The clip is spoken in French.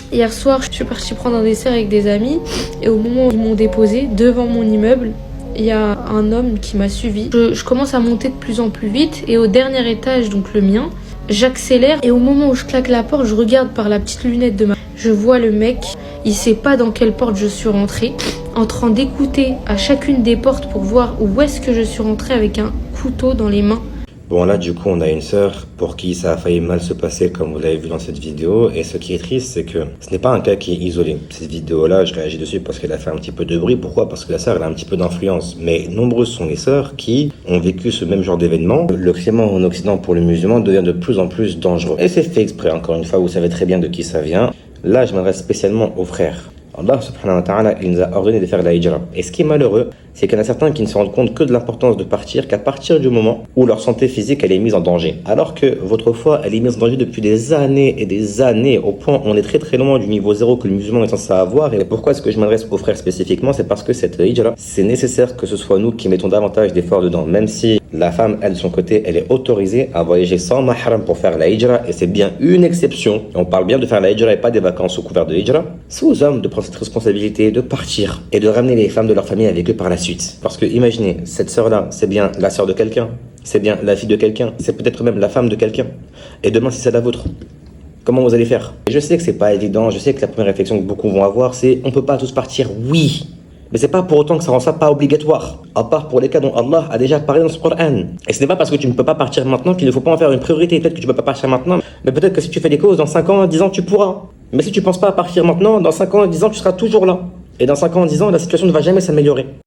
Hier soir, je suis partie prendre un dessert avec des amis et au moment où ils m'ont déposé devant mon immeuble, il y a un homme qui m'a suivi. Je commence à monter de plus en plus vite et au dernier étage, donc le mien, j'accélère et au moment où je claque la porte, je regarde par la petite lunette de ma... Je vois le mec, il sait pas dans quelle porte je suis rentrée, en train d'écouter à chacune des portes pour voir où est-ce que je suis rentrée avec un couteau dans les mains. Bon là du coup on a une sœur pour qui ça a failli mal se passer comme vous l'avez vu dans cette vidéo et ce qui est triste c'est que ce n'est pas un cas qui est isolé. Cette vidéo là je réagis dessus parce qu'elle a fait un petit peu de bruit. Pourquoi? Parce que la sœur elle a un petit peu d'influence, mais nombreuses sont les sœurs qui ont vécu ce même genre d'événement. Le climat en Occident pour le musulman devient de plus en plus dangereux et c'est fait exprès. Encore une fois vous savez très bien de qui ça vient. Là je m'adresse spécialement aux frères. Allah subhanahu wa ta'ala, il nous a ordonné de faire la hijra. Et ce qui est malheureux, c'est qu'il y en a certains qui ne se rendent compte que de l'importance de partir qu'à partir du moment où leur santé physique elle est mise en danger. Alors que votre foi elle est mise en danger depuis des années et des années, au point où on est très très loin du niveau zéro que le musulman est censé avoir. Et pourquoi est-ce que je m'adresse aux frères spécifiquement? C'est parce que cette hijra, c'est nécessaire que ce soit nous qui mettons davantage d'efforts dedans. Même si la femme, elle de son côté, elle est autorisée à voyager sans mahram pour faire la hijra, et c'est bien une exception. On parle bien de faire la hijra et pas des vacances au couvert de hijra. C'est aux hommes de prendre cette responsabilité, de partir et de ramener les femmes de leur famille avec eux par la suite. Parce que imaginez, cette sœur-là, c'est bien la sœur de quelqu'un, c'est bien la fille de quelqu'un, c'est peut-être même la femme de quelqu'un. Et demain, si c'est la vôtre, comment vous allez faire? Je sais que c'est pas évident, je sais que la première réflexion que beaucoup vont avoir, c'est on peut pas tous partir, oui. Mais c'est pas pour autant que ça rend ça pas obligatoire, à part pour les cas dont Allah a déjà parlé dans ce Coran. Et ce n'est pas parce que tu ne peux pas partir maintenant qu'il ne faut pas en faire une priorité. Peut-être que tu peux pas partir maintenant, mais peut-être que si tu fais des causes, dans 5 ans, 10 ans, tu pourras. Mais si tu penses pas à partir maintenant, dans 5 ans, 10 ans, tu seras toujours là. Et dans 5 ans, 10 ans, la situation ne va jamais s'améliorer.